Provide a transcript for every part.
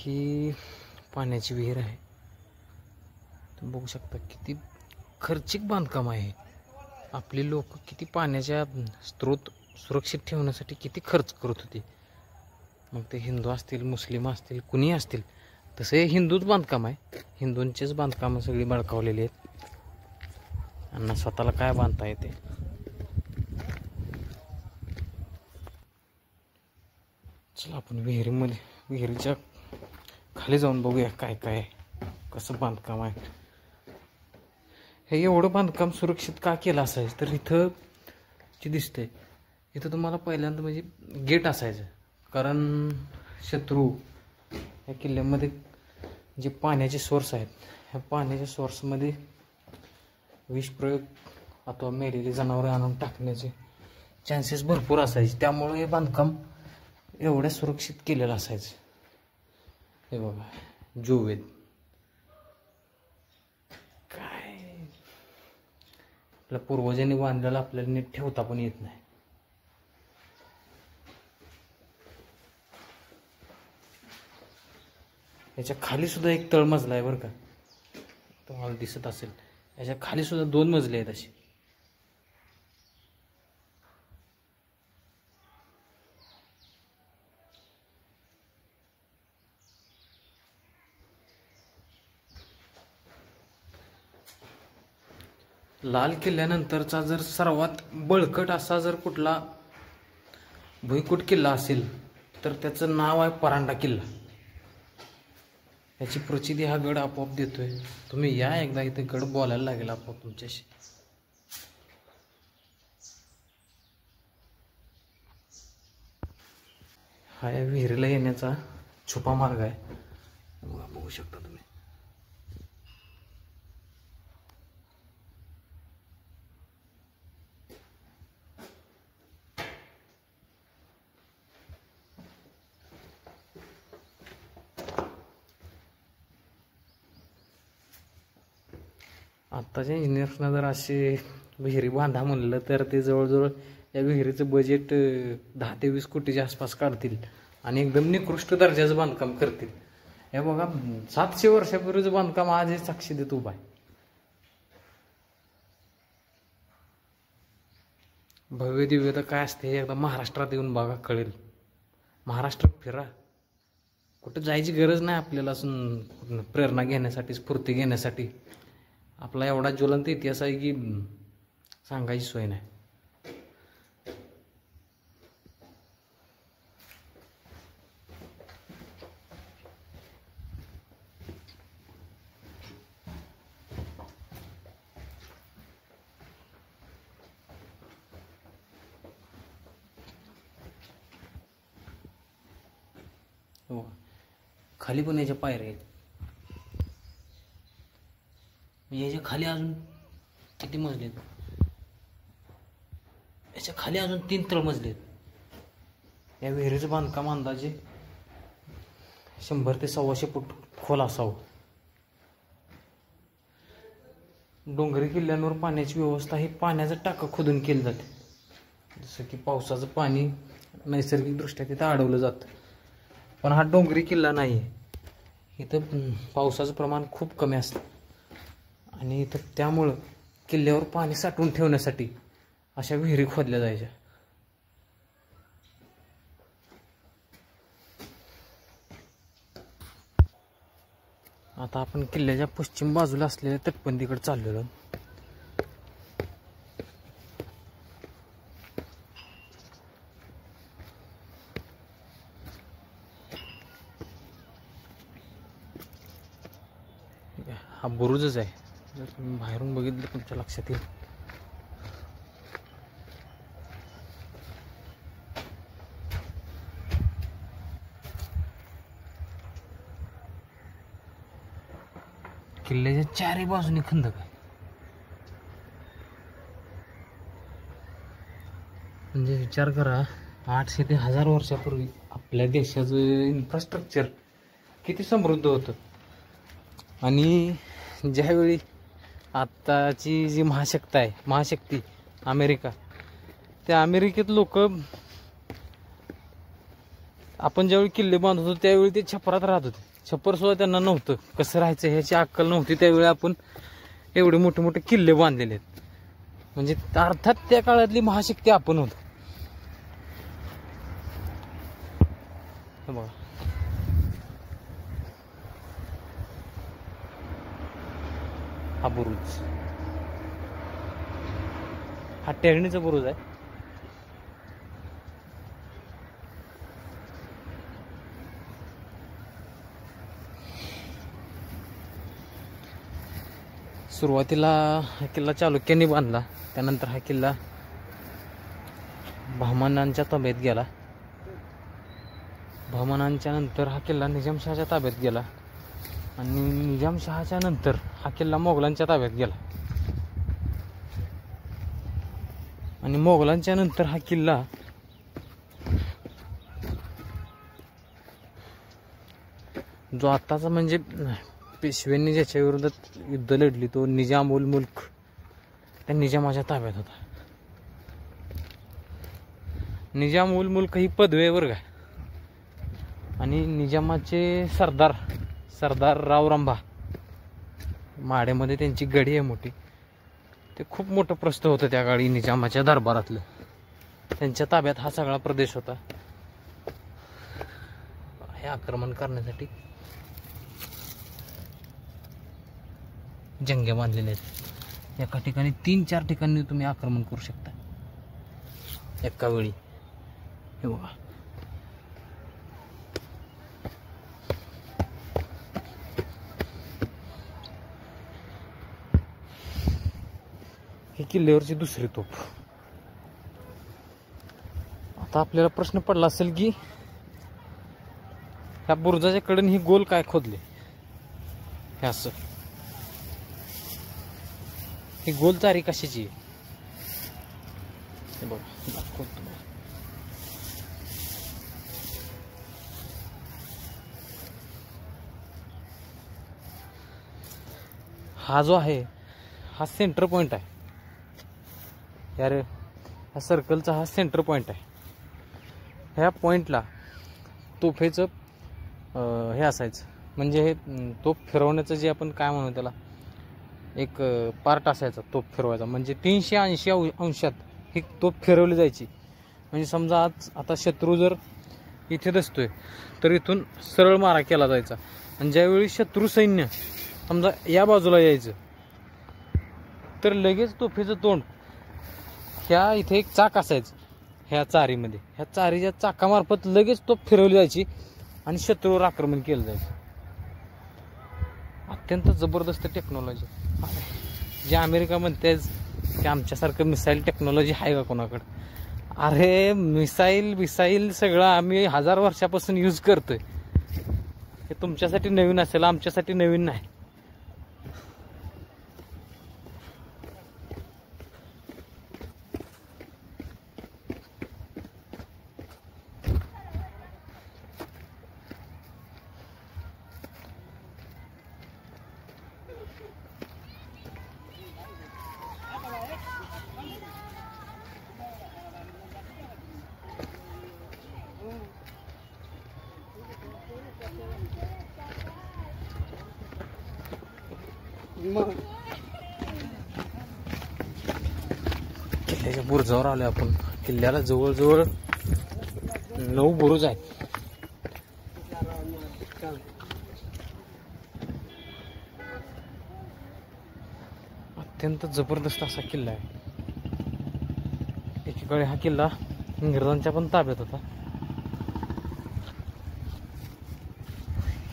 ही पाण्याची विहीर आहे. तुम्ही बघू शकता किती खर्चिक बांधकाम आहे. आपले लोक किती पाण्याच्या स्रोत सुरक्षित ठेवण्यासाठी किती खर्च करत होते. मग ते हिंदू असतील, मुस्लिम असतील, कुणी असतील. तसे हिंदूच बांधकाम आहे. हिंदूंचेच बांधकामं सगळी बळकावलेली आहेत. यांना स्वतःला काय बांधता येते. चला आपण विहिरीच्या खाली जाऊन बघूया काय काय कसं बांधकाम आहे. हे एवढं बांधकाम सुरक्षित का केलं असायचं तर इथं जे दिसतंय इथं तुम्हाला पहिल्यांदा म्हणजे गेट असायचं. कारण शत्रू या किल्ल्यामध्ये जे पाण्याचे सोर्स आहेत ह्या पाण्याच्या सोर्समध्ये विषप्रयोग अथवा मेलेली जनावरं आणून टाकण्याचे चान्सेस भरपूर असायचे. त्यामुळे हे बांधकाम एवढ्या सुरक्षित केलेलं असायचं. हे बघा जोवेद काय आपल्या पूर्वजांनी बांधलेलं आपल्याला नीट ठेवता पण येत नाही. याच्या खाली सुद्धा एक तळमजला आहे बरं का, तुम्हाला दिसत असेल. याच्या खाली सुद्धा 2 मजले आहेत असे. लाल किल्ल्यानंतरचा जर सर्वात बळकट असा जर कुठला भुईकोट किल्ला असेल तर त्याचं नाव आहे परांडा किल्ला. याची प्रचिती हा गड आपोआप देतोय. तुम्ही या एकदा इथे गड बोलायला लागेल आपोआप तुमच्याशी. हा या विहिरीला येण्याचा छुपा मार्ग आहे. बघू शकता तुम्ही. आत्ताच्या इंजिनियर्सना जर असे विहिरी बांधा म्हणलं तर ते जवळजवळ या विहिरीचं बजेट 10 ते 20 कोटीच्या आसपास काढतील आणि एकदम निकृष्ट दर्जाचं बांधकाम करतील. हे बघा 700 वर्षापूर्वीचं बांधकाम आज हे साक्षी देत उभा आहे. भव्य दिव्यता काय असते हे एकदा महाराष्ट्रात येऊन बघा कळेल. महाराष्ट्रात फिरा, कुठं जायची गरज नाही आपल्याला असून प्रेरणा घेण्यासाठी, स्फूर्ती घेण्यासाठी. आपला एवढा ज्वलंत इतिहास आहे की सांगायची सोय नाही. हो, खाली पण याच्या पायऱ्या आहेत. याच्या खाली अजून किती मजले आहेत? याच्या खाली अजून 3 तळमजले आहेत. या विहिरीचं बांधकाम अंदाजे 100 ते 125 फूट खोल असावं. डोंगरी किल्ल्यांवर पाण्याची व्यवस्था ही पाण्याचं टाकं खोदून केली जाते. जसं की पावसाचं पाणी नैसर्गिकदृष्ट्या तिथं अडवलं जातं. पण हा डोंगरी किल्ला नाही आहे. इथं पावसाचं प्रमाण खूप कमी असतं आणि इथं त्यामुळं किल्ल्यावर पाणी साठवून ठेवण्यासाठी अशा विहिरी खोदल्या जायच्या. आता आपण किल्ल्याच्या पश्चिम बाजूला असलेल्या तटबंदीकडे चाललेलो. हा बुरुजच आहे. जर तुम्ही बाहेरून बघितलं तुमच्या लक्षात येईल. किल्ल्याच्या 4ही बाजूनी खंदक आहे. म्हणजे विचार करा 800 ते 1000 वर्षापूर्वी आपल्या देशाचं इन्फ्रास्ट्रक्चर किती समृद्ध होतं. आणि ज्यावेळी आत्ताची जी महाशक्ती अमेरिका, त्या अमेरिकेत लोक आपण ज्यावेळी किल्ले बांधत होतो त्यावेळी ते छपरात राहत होते. छप्पर सुद्धा त्यांना नव्हतं, कसं राहायचं ह्याची अक्कल नव्हती. त्यावेळी आपण एवढे मोठे मोठे किल्ले बांधलेले आहेत. म्हणजे अर्थात त्या काळातली महाशक्ती आपण होतो. बघा हा बुरुज, हा टेरणीचा बुरुज आहे. सुरुवातीला हा किल्ला चालुक्यांनी बांधला. त्यानंतर हा किल्ला बहमानांच्या ताब्यात गेला. बहमानांच्या नंतर हा किल्ला निजामशहाच्या ताब्यात गेला. आणि निजामशहाच्या नंतर हा किल्ला मोगलांच्या ताब्यात गेला. आणि मोगलांच्या नंतर हा किल्ला जो आताचा म्हणजे पेशव्यांनी ज्याच्या विरोधात युद्ध लढली तो निजाम उल मुल्क, त्या निजामाच्या ताब्यात होता. निजाम उल मुल्क ही पदवी वर्ग आहे. आणि निजामाचे सरदार रावरांबा, माड्यामध्ये त्यांची गडी आहे मोठी. ते खूप मोठं प्रस्थ होतं त्या काळी निजामाच्या दरबारातलं. त्यांच्या ताब्यात हा सगळा प्रदेश होता. हे आक्रमण करण्यासाठी जंगे बांधलेले आहेत. एका ठिकाणी 3-4 ठिकाणी तुम्ही आक्रमण करू शकता एका वेळी. हे बघा, ही किल्ल्यावरची दुसरी तोफ. आता आपल्याला प्रश्न पडला असेल की ह्या बुरुजाच्या कडेने ही गोल काय खोदले. हे असं ही गोल तारी कशाची आहे हे बघा, दाखवतो. हा जो आहे हा सेंटर पॉइंट आहे. यार हा सर्कलचा हा सेंटर पॉइंट आहे. ह्या पॉइंटला तोफेचं हे असायचं. म्हणजे हे तोफ फिरवण्याचं जे आपण काय म्हणू त्याला एक पार्ट असायचा तोफ फिरवायचा. म्हणजे 380 अंशात ही तोफ फिरवली जायची. म्हणजे समजा आज आता शत्रू जर इथे दिसतोय तर इथून सरळ मारा केला जायचा. आणि ज्यावेळी शत्रू सैन्य समजा या बाजूला यायचं तर लगेच तोफेचं तोंड ह्या इथे एक चाक असायचं ह्या चारीमध्ये. ह्या चारीच्या चाकामार्फत लगेच तोफ फिरवली जायची आणि शत्रूवर आक्रमण केलं जायचं. अत्यंत जबरदस्त टेक्नॉलॉजी. जे अमेरिका म्हणते की आमच्यासारखं मिसाईल टेक्नॉलॉजी आहे का कोणाकडे. अरे मिसाईल सगळं आम्ही 1000 वर्षापासून यूज करतोय. हे तुमच्यासाठी नवीन असेल, आमच्यासाठी नवीन नाही. किल्ल्याच्या बुरुजावर आलो आपण. किल्ल्याला जवळजवळ 9 बुरुज आहेत. अत्यंत जबरदस्त असा किल्ला आहे. एकीकडे हा किल्ला इंग्रजांच्या पण ताब्यात होता.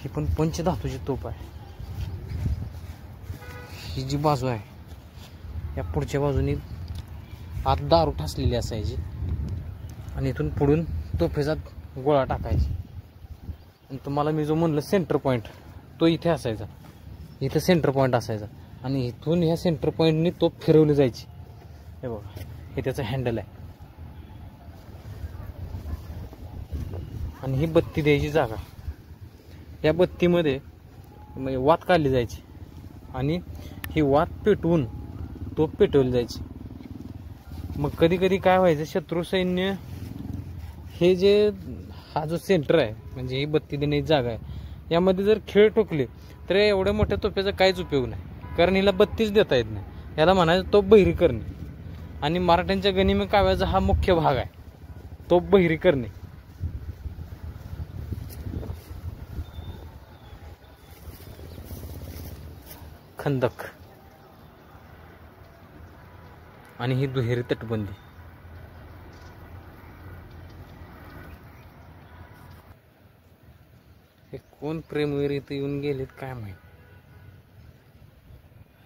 ही पण पंचधातूची तोफ आहे. ही जी बाजू आहे या पुढच्या बाजूनी आत दारू ठसलेली असायची आणि इथून पुढून तोफेचा गोळा टाकायची. आणि तुम्हाला मी जो म्हणलं सेंटर पॉईंट तो इथे असायचा. इथे सेंटर पॉईंट असायचा आणि इथून ह्या सेंटर पॉईंटनी तोफ फिरवली जायची. हे बघा, हे त्याचं हँडल आहे. आणि ही बत्ती द्यायची जागा. या बत्तीमध्ये वात काढली जायची आणि ही वात पेटवून तोफ पेटवली जायची. मग कधी कधी काय व्हायचं, शत्रू सैन्य हे जे हा जो सेंटर आहे म्हणजे ही बत्ती देण्याची जागा आहे, यामध्ये जर खेळ ठोकले तर एवढ्या मोठ्या तोफ्याचा काहीच उपयोग नाही, कारण हिला बत्तीच देता येत नाही. याला म्हणायचं तोफ बहिरी करणे. आणि मराठ्यांच्या गनिमी काव्याचा हा मुख्य भाग आहे, तोफ बहिरी करणे. खंदक आणि ही दुहेरी तटबंदी. हे कोण प्रेमवीर इथे येऊन गेलेत काय माहित.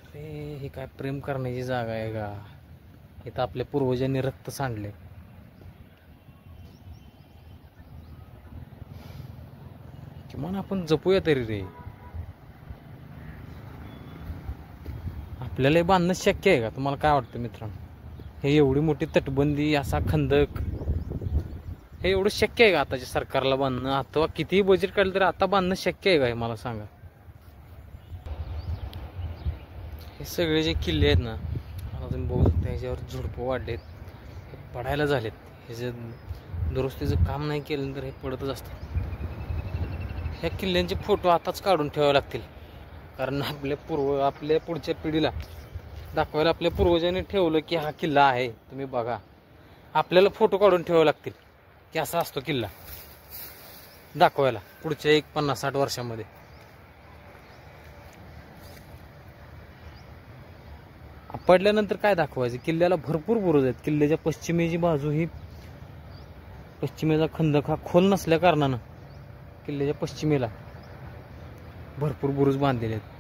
अरे ही काय प्रेम करण्याची जागा आहे का? इथं आपल्या पूर्वजांनी रक्त सांडले. किमान आपण जपूया तरी रे. आपल्याला हे बांधणं शक्य आहे का? तुम्हाला काय वाटतं मित्रांनो? हे एवढी मोठी तटबंदी, असा खंदक, हे एवढं शक्य आहे का आताच्या सरकारला बांधणं? अथवा कितीही बजेट काढलं तरी आता बांधणं शक्य आहे का? हे मला सांगा. हे सगळे जे किल्ले आहेत ना, आता तुम्ही बघू शकता ह्याच्यावर झुडपं वाढलेत, हे पडायला झालेत. ह्याचे दुरुस्तीचं काम नाही केलं तर हे पडतच असतात. ह्या किल्ल्यांचे फोटो आताच काढून ठेवावे लागतील, कारण आपल्या पुढच्या पिढीला दाखवायला आपल्या पूर्वजांनी ठेवलं की हा किल्ला आहे, तुम्ही बघा. आपल्याला फोटो काढून ठेवावे लागतील की असा असतो किल्ला, दाखवायला पुढच्या 50-60 वर्षामध्ये. पडल्यानंतर काय दाखवायचं? किल्ल्याला भरपूर बुरुज आहेत. किल्ल्याच्या पश्चिमेची बाजू ही, पश्चिमेचा खंदक हा खोल नसल्या कारणानं किल्ल्याच्या पश्चिमेला भरपूर बुरुज बांधलेले आहेत.